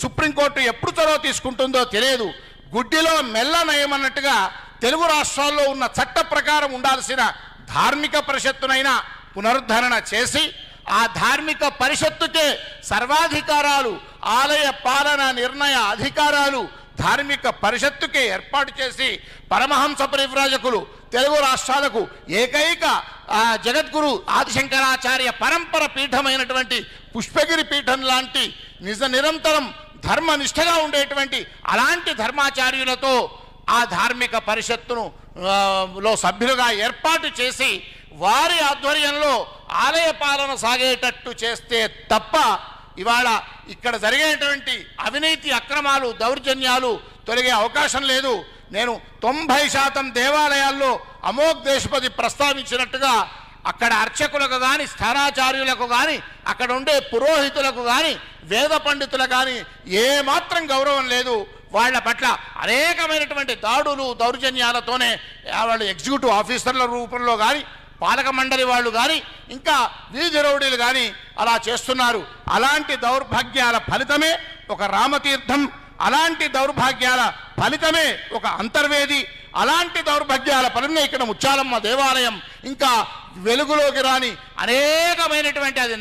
Supreme court ఎప్పుడు చొరవ తీసుకుంటుందో తెలియదు. గుడ్డిలో మెల్ల నయమన్నట్టుగా తెలుగు రాష్ట్రాల్లో ఉన్న చట్ట ప్రకారం ఉండాల్సిన ధార్మిక పరిషత్తునైనా పునరుద్ధరణ చేసి ఆ ధార్మిక పరిషత్తుకే సర్వాధికారాలు, ఆలయ పాలన నిర్ణయ అధికారాలు ధార్మిక పరిషత్తుకే ఏర్పాటు చేసి పరమహంస పరివ్రాజకులు తెలుగు రాష్ట్రాలకు ఏకైక జగద్గురు ఆదిశంకరాచార్య పరంపర పీఠమైనటువంటి పుష్పగిరి పీఠం లాంటి నిరంతరం ధర్మనిష్టగా ఉండేటువంటి అలాంటి ధర్మాచార్యులతో ఆ ధార్మిక పరిషత్తును లో సభ్యులుగా ఏర్పాటు చేసి వారి ఆధ్వర్యంలో ఆలయ పాలన సాగేటట్టు చేస్తే తప్ప ఇవాళ ఇక్కడ జరిగేటువంటి అవినీతి అక్రమాలు దౌర్జన్యాలు తొలగే అవకాశం లేదు. నేను 90% దేవాలయాల్లో అమోఘ్ దేశపతి ప్రస్తావించినట్టుగా అక్కడ అర్చకులకు కానీ స్థానాచార్యులకు కానీ అక్కడ ఉండే పురోహితులకు కానీ వేద పండితులకు కానీ ఏమాత్రం గౌరవం లేదు. వాళ్ళ పట్ల అనేకమైనటువంటి దాడులు దౌర్జన్యాలతోనే వాళ్ళు ఎగ్జిక్యూటివ్ ఆఫీసర్ల రూపంలో కానీ పాలక మండలి వాళ్ళు కానీ ఇంకా వీధి రౌడీలు కానీ అలా చేస్తున్నారు. అలాంటి దౌర్భాగ్యాల ఫలితమే ఒక రామతీర్థం, అలాంటి దౌర్భాగ్యాల ఫలితమే ఒక అంతర్వేది, అలాంటి దౌర్భాగ్యాల ఫలితమే ఇక్కడ ముత్యాలమ్మ దేవాలయం ఇంకా వెలుగులోకి రాని అనేకమైనటువంటి అది